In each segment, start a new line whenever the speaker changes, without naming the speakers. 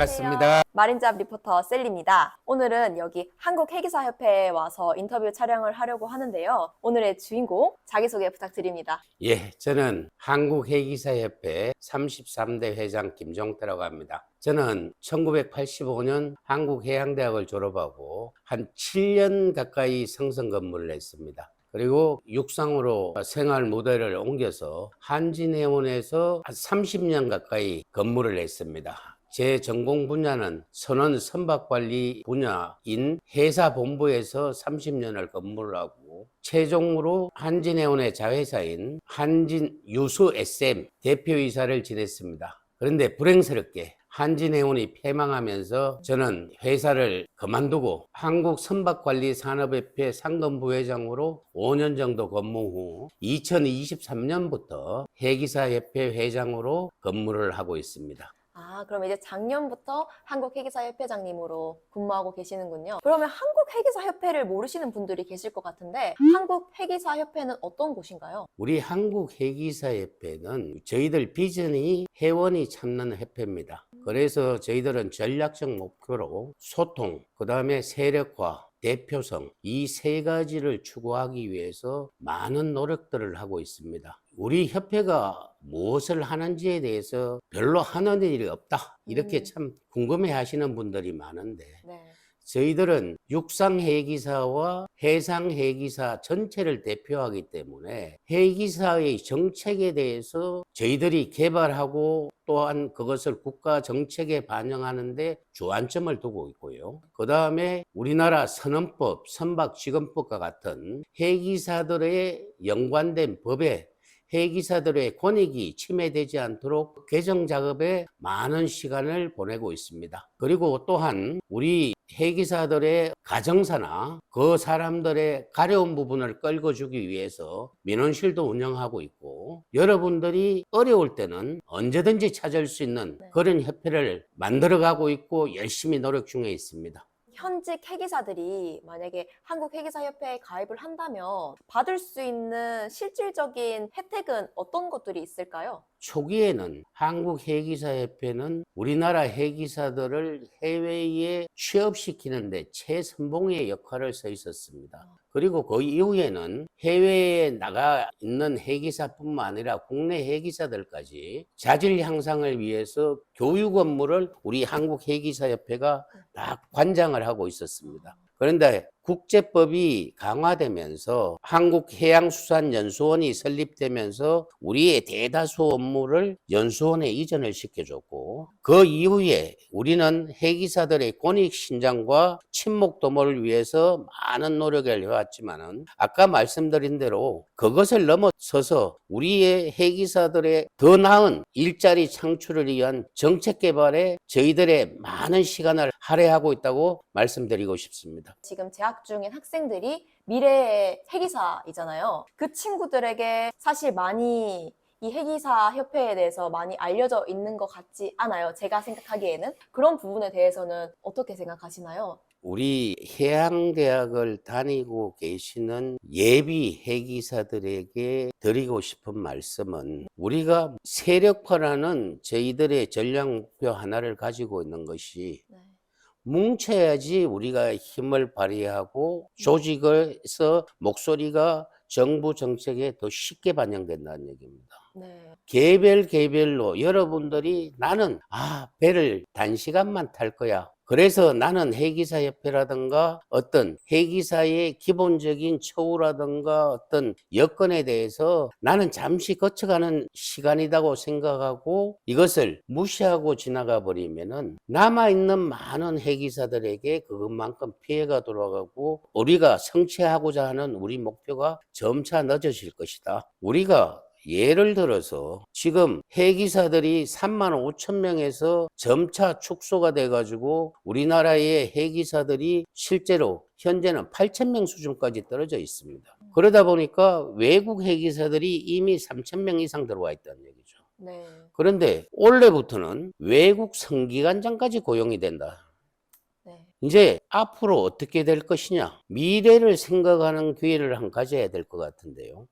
반갑습니다.
마린잡 리포터 셀리입니다. 오늘은 여기 한국해기사협회에 와서 인터뷰 촬영을 하려고 하는데요. 오늘의 주인공 자기소개 부탁드립니다.
예, 저는 한국해기사협회 33대 회장 김종태라고 합니다. 저는 1985년 한국해양대학을 졸업하고 한 7년 가까이 성성 근무를 했습니다. 그리고 육상으로 생활 무대를 옮겨서 한진해운에서 한 30년 가까이 근무를 했습니다. 제 전공 분야는 선원 선박관리 분야인 회사본부에서 30년을 근무를 하고 최종으로 한진해운의 자회사인 한진유수 SM 대표이사를 지냈습니다. 그런데 불행스럽게 한진해운이 폐망하면서 저는 회사를 그만두고 한국선박관리산업협회 상근부회장으로 5년 정도 근무 후 2023년부터 해기사협회 회장으로 근무를 하고 있습니다.
그럼 이제 작년부터 한국해기사협회장님으로 근무하고 계시는군요. 그러면 한국해기사협회를 모르시는 분들이 계실 것 같은데 한국해기사협회는 어떤 곳인가요?
우리 한국해기사협회는 저희들 비전이 회원이 참는 협회입니다. 그래서 저희들은 전략적 목표로 소통, 그 다음에 세력화, 대표성 이 세 가지를 추구하기 위해서 많은 노력들을 하고 있습니다. 우리 협회가 무엇을 하는지에 대해서 별로 하는 일이 없다 이렇게 참 궁금해 하시는 분들이 많은데 저희들은 육상해기사와 해상해기사 전체를 대표하기 때문에 해기사의 정책에 대해서 저희들이 개발하고 또한 그것을 국가 정책에 반영하는 데 주안점을 두고 있고요. 그 다음에 우리나라 선원법, 선박직원법과 같은 해기사들의 연관된 법에 해기사들의 권익이 침해되지 않도록 개정 작업에 많은 시간을 보내고 있습니다. 그리고 또한 우리 해기사들의 가정사나 그 사람들의 가려운 부분을 끌어주기 위해서 민원실도 운영하고 있고 여러분들이 어려울 때는 언제든지 찾을 수 있는 그런 협회를 만들어가고 있고 열심히 노력 중에 있습니다.
현직 해기사들이 만약에 한국해기사협회에 가입을 한다면 받을 수 있는 실질적인 혜택은 어떤 것들이 있을까요?
초기에는 한국해기사협회는 우리나라 해기사들을 해외에 취업시키는데 최선봉의 역할을 서 있었습니다. 그리고 그 이후에는 해외에 나가 있는 해기사뿐만 아니라 국내 해기사들까지 자질 향상을 위해서 교육 업무를 우리 한국해기사협회가 다 관장을 하고 있었습니다. 그런데 국제법이 강화되면서 한국해양수산연수원이 설립되면서 우리의 대다수 업무를 연수원에 이전을 시켜줬고 그 이후에 우리는 해기사들의 권익 신장과 친목 도모를 위해서 많은 노력을 해왔지만은 아까 말씀드린 대로 그것을 넘어서서 우리의 해기사들의 더 나은 일자리 창출을 위한 정책 개발에 저희들의 많은 시간을 할애하고 있다고 말씀드리고 싶습니다.
지금 재학 중인 학생들이 미래의 해기사이잖아요. 그 친구들에게 사실 많이 이 해기사 협회에 대해서 많이 알려져 있는 것 같지 않아요. 제가 생각하기에는. 그런 부분에 대해서는 어떻게 생각하시나요?
우리 해양대학을 다니고 계시는 예비 해기사들에게 드리고 싶은 말씀은 우리가 세력화라는 저희들의 전략 목표 하나를 가지고 있는 것이 뭉쳐야지 우리가 힘을 발휘하고 조직에서 목소리가 정부 정책에 더 쉽게 반영된다는 얘기입니다. 개별로 여러분들이 나는 배를 단시간만 탈 거야. 그래서 나는 해기사협회라든가 어떤 해기사의 기본적인 처우라든가 어떤 여건에 대해서 나는 잠시 거쳐가는 시간이라고 생각하고 이것을 무시하고 지나가 버리면은 남아있는 많은 해기사들에게 그것만큼 피해가 돌아가고 우리가 성취하고자 하는 우리 목표가 점차 늦어질 것이다. 우리가 예를 들어서 지금 해기사들이 3만 5천 명에서 점차 축소가 돼가지고 우리나라의 해기사들이 실제로 현재는 8천 명 수준까지 떨어져 있습니다. 그러다 보니까 외국 해기사들이 이미 3천 명 이상 들어와 있다는 얘기죠. 그런데 올해부터는 외국 선기관장까지 고용이 된다. 이제 앞으로 어떻게 될 것이냐 미래를 생각하는 기회를 가져야 될 것 같은데요.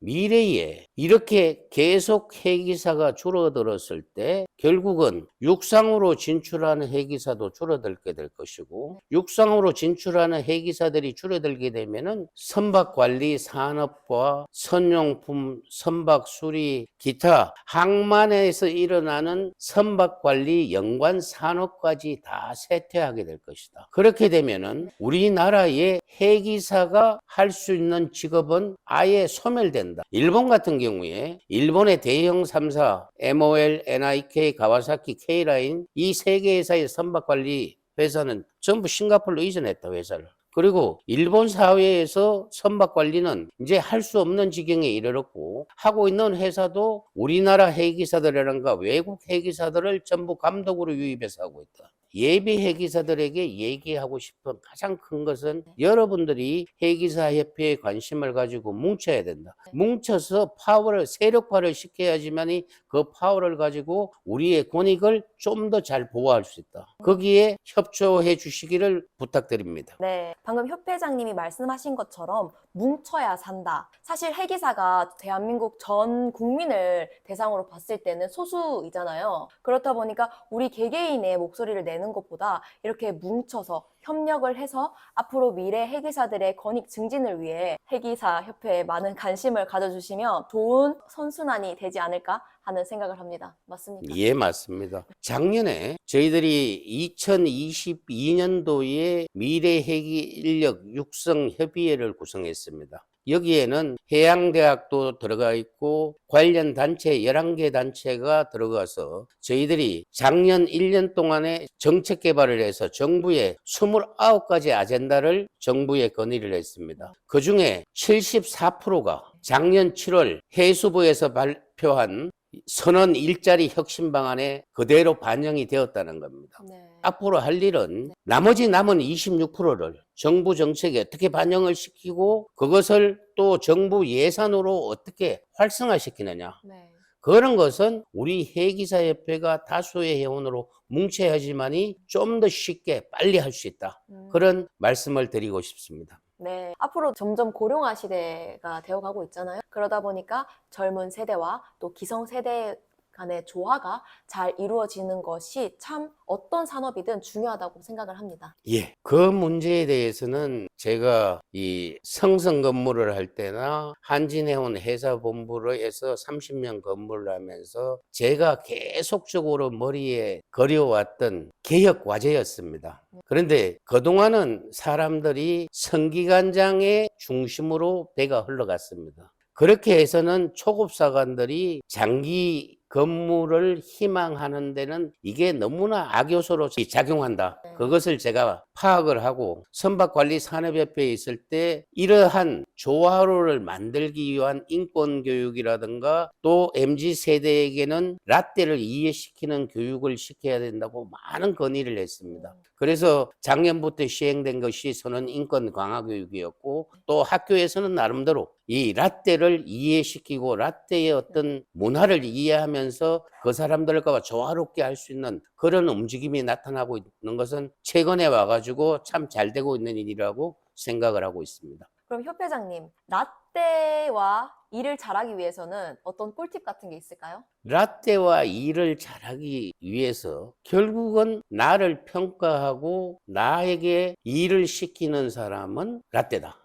미래에 이렇게 계속 해기사가 줄어들었을 때 결국은 육상으로 진출하는 해기사도 줄어들게 될 것이고, 육상으로 진출하는 해기사들이 줄어들게 되면은 선박관리 산업과 선용품, 선박수리, 기타 항만에서 일어나는 선박관리 연관 산업까지 다 쇠퇴하게 될 것이다. 그렇게 되면은 우리나라의 해기사가 할 수 있는 직업은 아예 소멸된다. 일본 같은 경우에 일본의 대형 3사 MOL, NIK, 가와사키, K라인 이 세 개 회사의 선박관리 회사는 전부 싱가포르로 이전했다, 회사를. 그리고 일본 사회에서 선박관리는 이제 할 수 없는 지경에 이르렀고, 하고 있는 회사도 우리나라 해기사들이란가 외국 해기사들을 전부 감독으로 유입해서 하고 있다. 예비 해기사들에게 얘기하고 싶은 가장 큰 것은 여러분들이 해기사 협회에 관심을 가지고 뭉쳐야 된다. 뭉쳐서 파워를, 세력화를 시켜야지만이 그 파워를 가지고 우리의 권익을 좀 더 잘 보호할 수 있다. 거기에 협조해 주시기를 부탁드립니다.
네, 방금 협회장님이 말씀하신 것처럼 뭉쳐야 산다. 사실 해기사가 대한민국 전 국민을 대상으로 봤을 때는 소수이잖아요. 그렇다 보니까 우리 개개인의 목소리를 내는 것보다 이렇게 뭉쳐서 협력을 해서 앞으로 미래 해기사들의 권익 증진을 위해 해기사 협회에 많은 관심을 가져주시면 좋은 선순환이 되지 않을까 하는 생각을 합니다. 맞습니까?
예, 맞습니다. 작년에 저희들이 2022년도에 미래해기 인력 육성 협의회를 구성했습니다. 여기에는 해양대학도 들어가 있고 관련 단체 11개 단체가 들어가서 저희들이 작년 1년 동안에 정책 개발을 해서 정부에 29가지 아젠다를 정부에 건의를 했습니다. 그중에 74%가 작년 7월 해수부에서 발표한 선언 일자리 혁신 방안에 그대로 반영이 되었다는 겁니다.
네.
앞으로 할 일은 나머지 남은 26%를 정부 정책에 어떻게 반영을 시키고 그것을 또 정부 예산으로 어떻게 활성화시키느냐.
네.
그런 것은 우리 해기사협회가 다수의 회원으로 뭉쳐야지만이 좀 더 쉽게 빨리 할 수 있다. 그런 말씀을 드리고 싶습니다.
네, 앞으로 점점 고령화 시대가 되어가고 있잖아요. 그러다 보니까 젊은 세대와 또 기성 세대 간의 조화가 잘 이루어지는 것이 참 어떤 산업이든 중요하다고 생각을 합니다.
예, 그 문제에 대해서는 제가 이 성성 근무를 할 때나 한진해운 회사본부로 해서 30년 근무를 하면서 제가 계속적으로 머리에 그려왔던 개혁 과제였습니다. 그런데 그동안은 사람들이 성기관장의 중심으로 배가 흘러갔습니다. 그렇게 해서는 초급사관들이 장기 근무를 희망하는 데는 이게 너무나 악요소로 작용한다. 그것을 제가 파악을 하고 선박관리산업협회에 있을 때 이러한 조화로를 만들기 위한 인권교육이라든가 또 MZ세대에게는 라떼를 이해시키는 교육을 시켜야 된다고 많은 건의를 했습니다. 그래서 작년부터 시행된 것이 선언 인권 강화 교육이었고 또 학교에서는 나름대로 이 라떼를 이해시키고 라떼의 어떤 문화를 이해하면서 그 사람들과 조화롭게 할 수 있는 그런 움직임이 나타나고 있는 것은 최근에 와가지고 참 잘 되고 있는 일이라고 생각을 하고 있습니다.
그럼 협회장님, 라떼와 일을 잘하기 위해서는 어떤 꿀팁 같은 게 있을까요?
라떼와 일을 잘하기 위해서 결국은 나를 평가하고 나에게 일을 시키는 사람은 라떼다.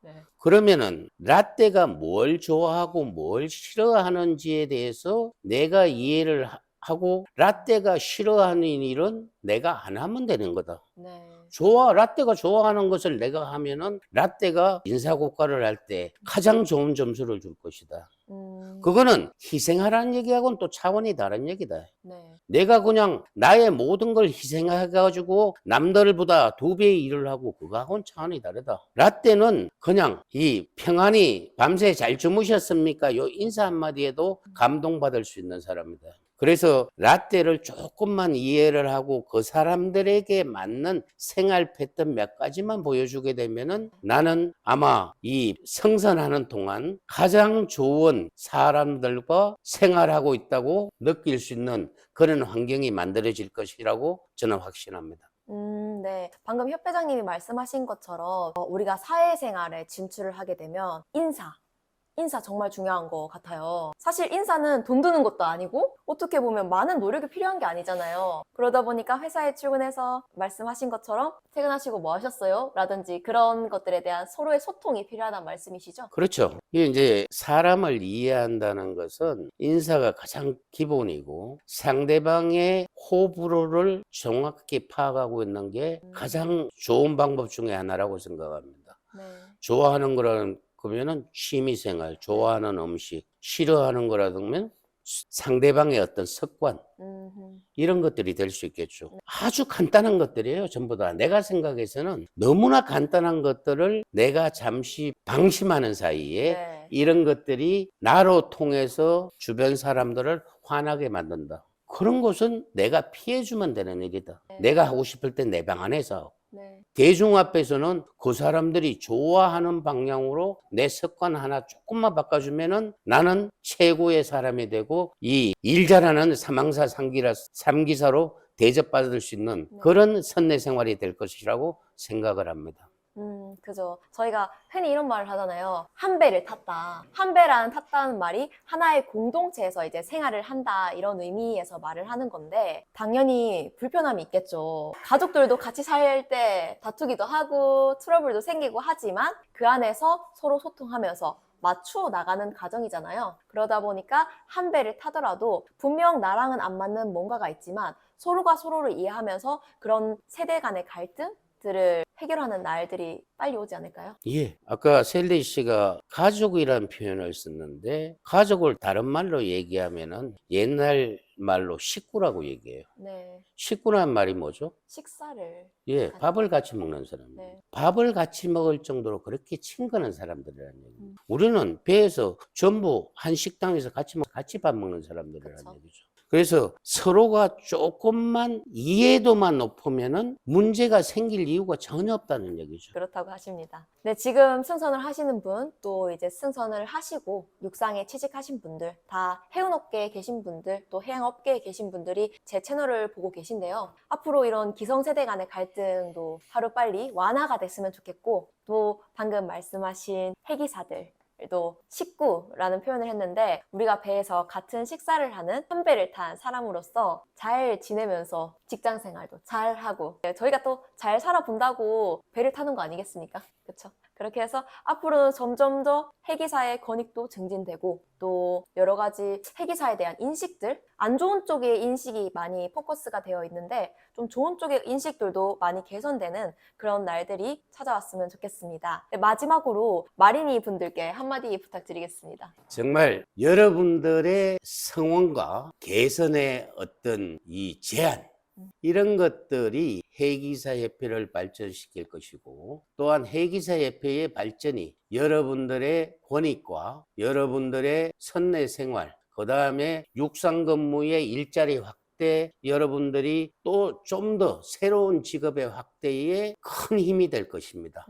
네.
그러면은 라떼가 뭘 좋아하고 뭘 싫어하는지에 대해서 내가 이해를 하고 라떼가 싫어하는 일은 내가 안 하면 되는 거다.
네.
라떼가 좋아하는 것을 내가 하면은 라떼가 인사고과를 할 때 가장 좋은 점수를 줄 것이다. 그거는 희생하라는 얘기하고는 또 차원이 다른 얘기다.
네.
내가 그냥 나의 모든 걸 희생해가지고 남들보다 2배의 일을 하고 그거하고는 차원이 다르다. 라떼는 그냥 이 평안히 밤새 잘 주무셨습니까? 요 인사 한마디에도 감동받을 수 있는 사람이다. 그래서 라떼를 조금만 이해를 하고 그 사람들에게 맞는 생활 패턴 몇 가지만 보여주게 되면은 나는 아마 이 성선하는 동안 가장 좋은 사람들과 생활하고 있다고 느낄 수 있는 그런 환경이 만들어질 것이라고 저는 확신합니다.
네. 방금 협회장님이 말씀하신 것처럼 우리가 사회생활에 진출을 하게 되면 인사 정말 중요한 것 같아요. 사실 인사는 돈 드는 것도 아니고 어떻게 보면 많은 노력이 필요한 게 아니잖아요. 그러다 보니까 회사에 출근해서 말씀하신 것처럼 퇴근하시고 뭐 하셨어요? 라든지 그런 것들에 대한 서로의 소통이 필요하다는 말씀이시죠?
그렇죠. 이게 이제 사람을 이해한다는 것은 인사가 가장 기본이고 상대방의 호불호를 정확히 파악하고 있는 게 가장 좋은 방법 중에 하나라고 생각합니다.
네.
좋아하는 거라는 그러면은 취미생활, 좋아하는 음식, 싫어하는 거라면 상대방의 어떤 습관 이런 것들이 될 수 있겠죠. 아주 간단한 것들이에요. 전부 다 내가 생각해서는 너무나 간단한 것들을 내가 잠시 방심하는 사이에
네.
이런 것들이 나로 통해서 주변 사람들을 화나게 만든다. 그런 것은 내가 피해주면 되는 일이다.
네.
내가 하고 싶을 때 내 방 안에서 하고.
네.
대중 앞에서는 그 사람들이 좋아하는 방향으로 내 습관 하나 조금만 바꿔주면은 나는 최고의 사람이 되고 이 일 잘하는 사망사 삼기사로 대접받을 수 있는
네.
그런 선내 생활이 될 것이라고 생각을 합니다.
그죠. 저희가 흔히 이런 말을 하잖아요. 한 배를 탔다. 한 배라는 탔다는 말이 하나의 공동체에서 이제 생활을 한다 이런 의미에서 말을 하는 건데 당연히 불편함이 있겠죠. 가족들도 같이 살 때 다투기도 하고 트러블도 생기고 하지만 그 안에서 서로 소통하면서 맞추어 나가는 과정이잖아요. 그러다 보니까 한 배를 타더라도 분명 나랑은 안 맞는 뭔가가 있지만 서로가 서로를 이해하면서 그런 세대 간의 갈등들을 해결하는 날들이 빨리 오지 않을까요?
예. 아까 셀리 씨가 가족이라는 표현을 썼는데 가족을 다른 말로 얘기하면은 옛날 말로 식구라고 얘기해요.
네.
식구란 말이 뭐죠?
식사를
예,
같이-
밥을 같이 먹는 사람.
네.
밥을 같이 먹을 정도로 그렇게 친근한 사람들이라는 얘기입니다. 우리는 배에서 전부 한 식당에서 같이 밥 먹는 사람들이라는
그쵸.
얘기죠. 그래서 서로가 조금만 이해도만 높으면은 문제가 생길 이유가 전혀 없다는 얘기죠.
그렇다고 하십니다. 네, 지금 승선을 하시는 분, 또 이제 승선을 하시고 육상에 취직하신 분들, 다 해운업계에 계신 분들, 또 해양업계에 계신 분들이 제 채널을 보고 계신데요. 앞으로 이런 기성세대 간의 갈등도 하루빨리 완화가 됐으면 좋겠고, 또 방금 말씀하신 해기사들, 또 식구라는 표현을 했는데 우리가 배에서 같은 식사를 하는 한 배를 탄 사람으로서 잘 지내면서 직장 생활도 잘 하고 저희가 또 잘 살아본다고 배를 타는 거 아니겠습니까? 그렇죠? 그렇게 해서 앞으로 점점 더 해기사의 권익도 증진되고 또 여러 가지 해기사에 대한 인식들 안 좋은 쪽의 인식이 많이 포커스가 되어 있는데 좀 좋은 쪽의 인식들도 많이 개선되는 그런 날들이 찾아왔으면 좋겠습니다. 네, 마지막으로 마린이 분들께 한마디 부탁드리겠습니다.
정말 여러분들의 성원과 개선의 어떤 이 제안, 이런 것들이 해기사협회를 발전시킬 것이고 또한 해기사협회의 발전이 여러분들의 권익과 여러분들의 선내 생활, 그 다음에 육상 근무의 일자리 확대, 여러분들이 또 좀 더 새로운 직업의 확대에 큰 힘이 될 것입니다.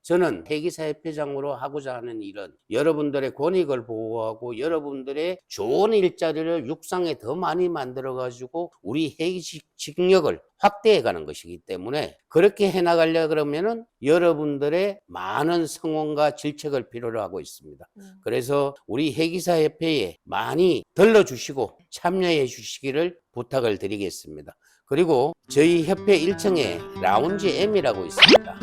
저는 해기사협회장으로 하고자 하는 일은 여러분들의 권익을 보호하고 여러분들의 좋은 일자리를 육상에 더 많이 만들어가지고 우리 해기식 직력을 확대해가는 것이기 때문에 그렇게 해나가려 그러면은 여러분들의 많은 성원과 질책을 필요로 하고 있습니다. 그래서 우리 해기사협회에 많이 들러주시고 참여해 주시기를 부탁을 드리겠습니다. 그리고 저희 협회 1층에 라운지 M이라고 있습니다.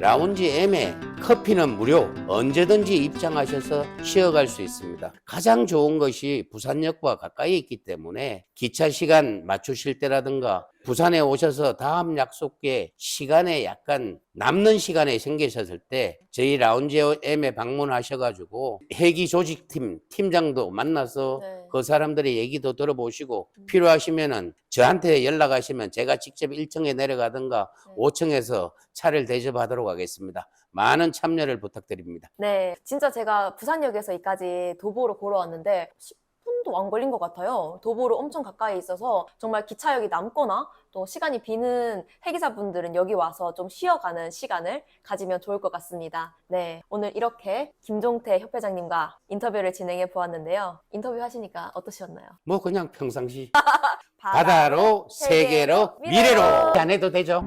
라운지 M에 커피는 무료, 언제든지 입장하셔서 쉬어갈 수 있습니다. 가장 좋은 것이 부산역과 가까이 있기 때문에 기차 시간 맞추실 때라든가 부산에 오셔서 다음 약속에 시간에 약간 남는 시간에 생기셨을 때 저희 라운지 M에 방문하셔가지고 회기 조직팀 팀장도 만나서
네.
그 사람들의 얘기도 들어보시고 필요하시면은 저한테 연락하시면 제가 직접 1층에 내려가든가
네.
5층에서 차를 대접하도록 하겠습니다. 많은 참여를 부탁드립니다.
네, 진짜 제가 부산역에서 이까지 도보로 걸어왔는데 10분도 안 걸린 것 같아요. 도보로 엄청 가까이 있어서 정말 기차역이 남거나 또 시간이 비는 해기사분들은 여기 와서 좀 쉬어가는 시간을 가지면 좋을 것 같습니다. 네, 오늘 이렇게 김종태 협회장님과 인터뷰를 진행해 보았는데요. 인터뷰 하시니까 어떠셨나요?
뭐 그냥 평상시 바다로, 세계로, 미래로. 안 해도 되죠?